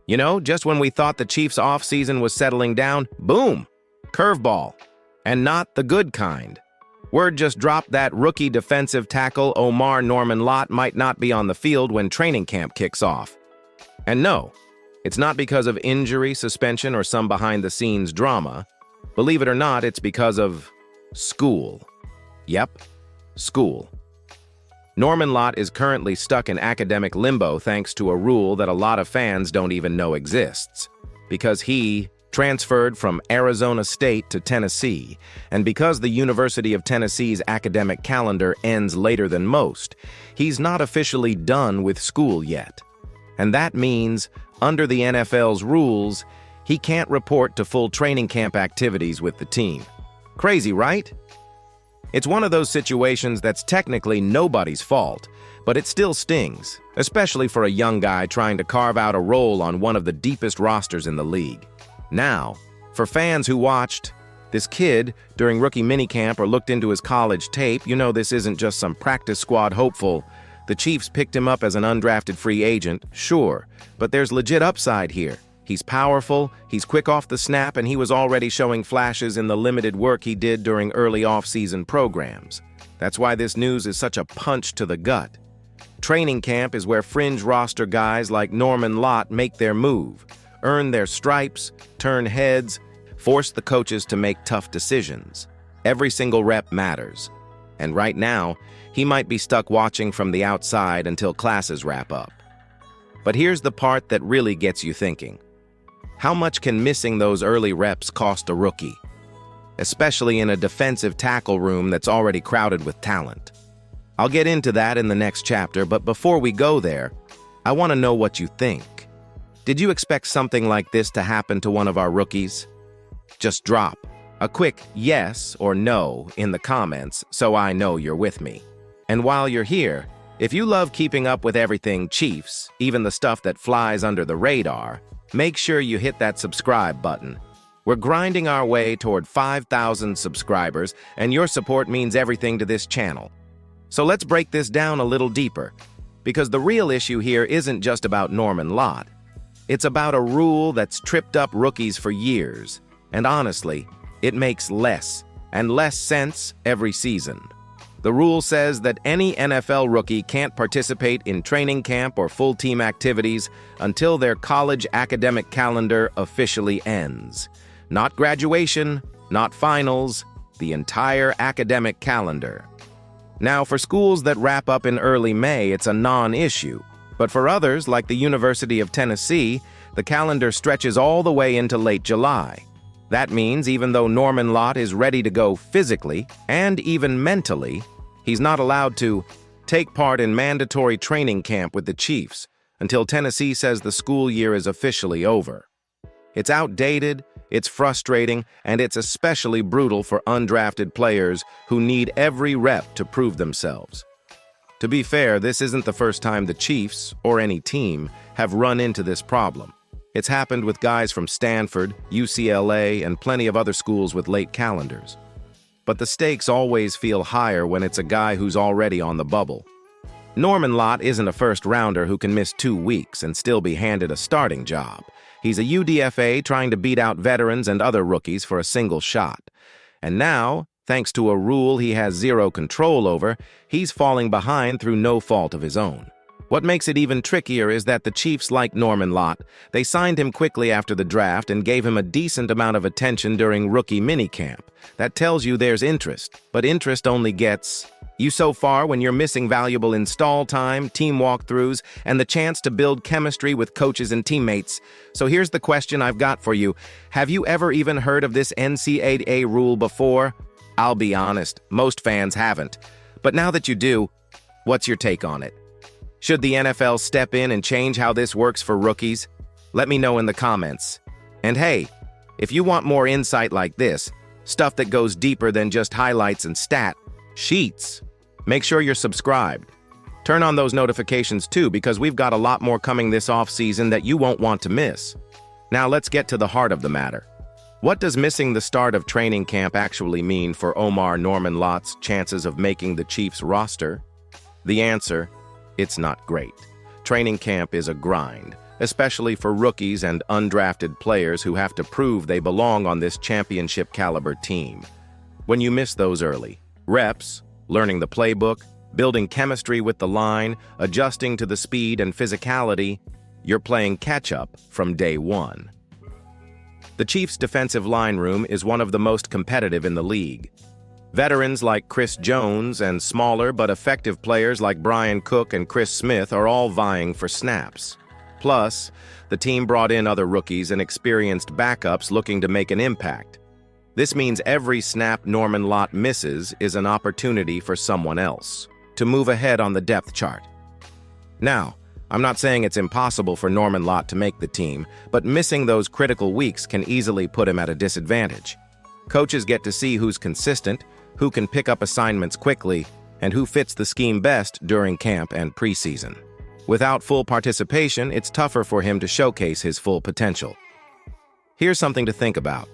You know, just when we thought the Chiefs' offseason was settling down, boom, curveball. And not the good kind. Word just dropped that rookie defensive tackle Omar Norman Lott might not be on the field when training camp kicks off. And no, it's not because of injury, suspension, or some behind-the-scenes drama. Believe it or not, it's because of school. Yep, school. Norman Lott is currently stuck in academic limbo thanks to a rule that a lot of fans don't even know exists. Because he transferred from Arizona State to Tennessee, and because the University of Tennessee's academic calendar ends later than most, he's not officially done with school yet. And that means, under the NFL's rules, he can't report to full training camp activities with the team. Crazy, right? It's one of those situations that's technically nobody's fault, but it still stings, especially for a young guy trying to carve out a role on one of the deepest rosters in the league. Now, for fans who watched this kid during rookie minicamp or looked into his college tape, you know this isn't just some practice squad hopeful. The Chiefs picked him up as an undrafted free agent, sure, but there's legit upside here. He's powerful, he's quick off the snap, and he was already showing flashes in the limited work he did during early off-season programs. That's why this news is such a punch to the gut. Training camp is where fringe roster guys like Norman Lott make their move, earn their stripes, turn heads, force the coaches to make tough decisions. Every single rep matters. And right now, he might be stuck watching from the outside until classes wrap up. But here's the part that really gets you thinking. How much can missing those early reps cost a rookie? Especially in a defensive tackle room that's already crowded with talent. I'll get into that in the next chapter, but before we go there, I want to know what you think. Did you expect something like this to happen to one of our rookies? Just drop a quick yes or no in the comments so I know you're with me. And while you're here, if you love keeping up with everything Chiefs, even the stuff that flies under the radar, make sure you hit that subscribe button. We're grinding our way toward 5,000 subscribers, and your support means everything to this channel. So let's break this down a little deeper, because the real issue here isn't just about Norman Lott. It's about a rule that's tripped up rookies for years, and honestly, it makes less and less sense every season. The rule says that any NFL rookie can't participate in training camp or full team activities until their college academic calendar officially ends. Not graduation, not finals, the entire academic calendar. Now, for schools that wrap up in early May, it's a non-issue. But for others, like the University of Tennessee, the calendar stretches all the way into late July. That means even though Norman Lott is ready to go physically and even mentally, he's not allowed to take part in mandatory training camp with the Chiefs until Tennessee says the school year is officially over. It's outdated, it's frustrating, and it's especially brutal for undrafted players who need every rep to prove themselves. To be fair, this isn't the first time the Chiefs, or any team, have run into this problem. It's happened with guys from Stanford, UCLA, and plenty of other schools with late calendars. But the stakes always feel higher when it's a guy who's already on the bubble. Norman Lott isn't a first-rounder who can miss 2 weeks and still be handed a starting job. He's a UDFA trying to beat out veterans and other rookies for a single shot. And now, thanks to a rule he has zero control over, he's falling behind through no fault of his own. What makes it even trickier is that the Chiefs like Norman Lott. They signed him quickly after the draft and gave him a decent amount of attention during rookie minicamp. That tells you there's interest, but interest only gets you so far when you're missing valuable install time, team walkthroughs, and the chance to build chemistry with coaches and teammates. So here's the question I've got for you. Have you ever even heard of this NCAA rule before? I'll be honest, most fans haven't. But now that you do, what's your take on it? Should the NFL step in and change how this works for rookies? Let me know in the comments. And hey, if you want more insight like this, stuff that goes deeper than just highlights and stat sheets, make sure you're subscribed. Turn on those notifications too, because we've got a lot more coming this off-season that you won't want to miss. Now let's get to the heart of the matter. What does missing the start of training camp actually mean for Omar Norman Lott's chances of making the Chiefs roster? The answer: it's not great. Training camp is a grind. especially for rookies and undrafted players who have to prove they belong on this championship-caliber team. When you miss those early reps, learning the playbook, building chemistry with the line, adjusting to the speed and physicality, you're playing catch-up from day one. The Chiefs' defensive line room is one of the most competitive in the league. Veterans like Chris Jones and smaller but effective players like Brian Cook and Chris Smith are all vying for snaps. Plus, the team brought in other rookies and experienced backups looking to make an impact. This means every snap Norman Lott misses is an opportunity for someone else to move ahead on the depth chart. Now, I'm not saying it's impossible for Norman Lott to make the team, but missing those critical weeks can easily put him at a disadvantage. Coaches get to see who's consistent, who can pick up assignments quickly, and who fits the scheme best during camp and preseason. Without full participation, it's tougher for him to showcase his full potential. Here's something to think about.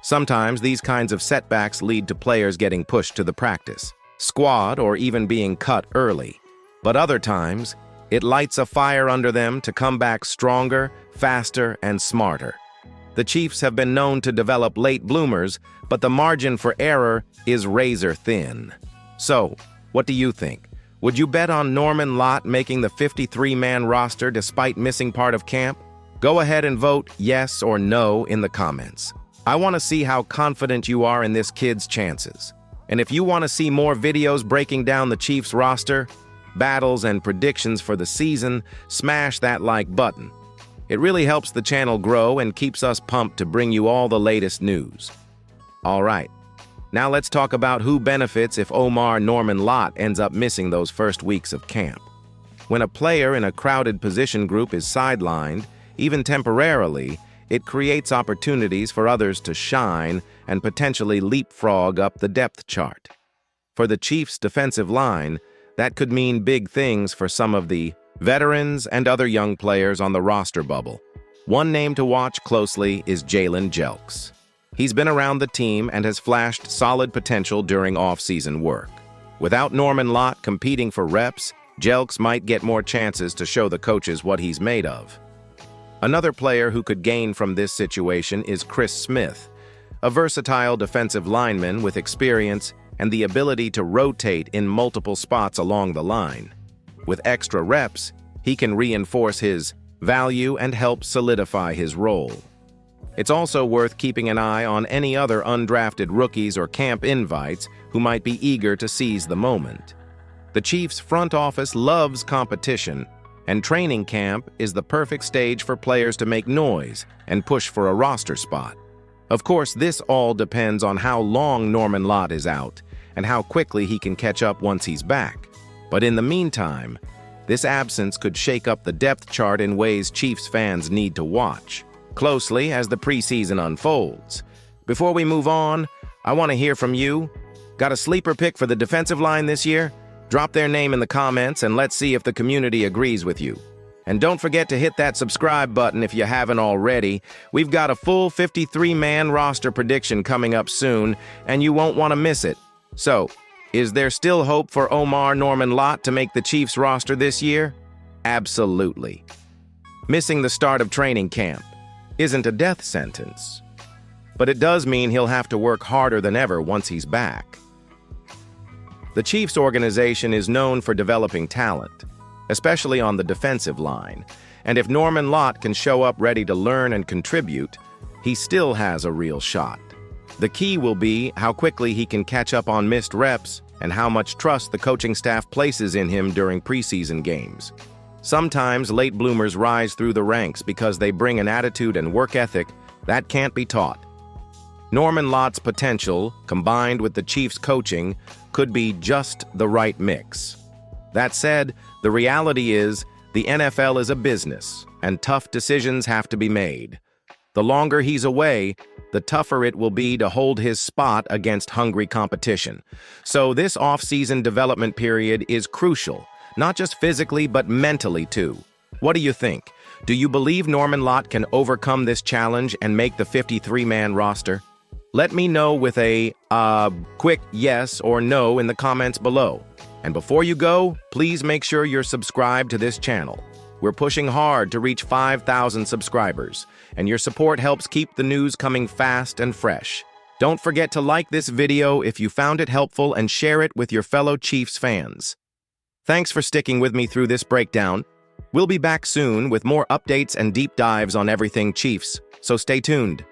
Sometimes these kinds of setbacks lead to players getting pushed to the practice squad or even being cut early. But other times, it lights a fire under them to come back stronger, faster, and smarter. The Chiefs have been known to develop late bloomers, but the margin for error is razor thin. So, what do you think? Would you bet on Norman Lott making the 53-man roster despite missing part of camp? Go ahead and vote yes or no in the comments. I want to see how confident you are in this kid's chances. And if you want to see more videos breaking down the Chiefs roster, battles, and predictions for the season, smash that like button. It really helps the channel grow and keeps us pumped to bring you all the latest news. All right, now let's talk about who benefits if Omar Norman Lott ends up missing those first weeks of camp. When a player in a crowded position group is sidelined, even temporarily, it creates opportunities for others to shine and potentially leapfrog up the depth chart. For the Chiefs' defensive line, that could mean big things for some of the veterans and other young players on the roster bubble. One name to watch closely is Jalen Jelks. He's been around the team and has flashed solid potential during off-season work. Without Norman Lott competing for reps, Jelks might get more chances to show the coaches what he's made of. Another player who could gain from this situation is Chris Smith, a versatile defensive lineman with experience and the ability to rotate in multiple spots along the line. With extra reps, he can reinforce his value and help solidify his role. It's also worth keeping an eye on any other undrafted rookies or camp invites who might be eager to seize the moment. The Chiefs' front office loves competition, and training camp is the perfect stage for players to make noise and push for a roster spot. Of course, this all depends on how long Norman Lott is out and how quickly he can catch up once he's back. But in the meantime, this absence could shake up the depth chart in ways Chiefs fans need to watch closely as the preseason unfolds. Before we move on, I want to hear from you. Got a sleeper pick for the defensive line this year? Drop their name in the comments and let's see if the community agrees with you. And don't forget to hit that subscribe button if you haven't already. We've got a full 53-man roster prediction coming up soon, and you won't want to miss it. So, is there still hope for Omar Norman Lott to make the Chiefs roster this year? Absolutely. Missing the start of training camp isn't a death sentence, but it does mean he'll have to work harder than ever once he's back. The Chiefs organization is known for developing talent, especially on the defensive line, and if Norman Lott can show up ready to learn and contribute, he still has a real shot. The key will be how quickly he can catch up on missed reps and how much trust the coaching staff places in him during preseason games. Sometimes late bloomers rise through the ranks because they bring an attitude and work ethic that can't be taught. Norman Lott's potential, combined with the Chiefs' coaching, could be just the right mix. That said, the reality is the NFL is a business, and tough decisions have to be made. The longer he's away, the tougher it will be to hold his spot against hungry competition. So this off-season development period is crucial, not just physically but mentally too. What do you think? Do you believe Norman Lott can overcome this challenge and make the 53-man roster? Let me know with a quick yes or no in the comments below. And before you go, please make sure you're subscribed to this channel. We're pushing hard to reach 5,000 subscribers, and your support helps keep the news coming fast and fresh. Don't forget to like this video if you found it helpful and share it with your fellow Chiefs fans. Thanks for sticking with me through this breakdown. We'll be back soon with more updates and deep dives on everything Chiefs, so stay tuned.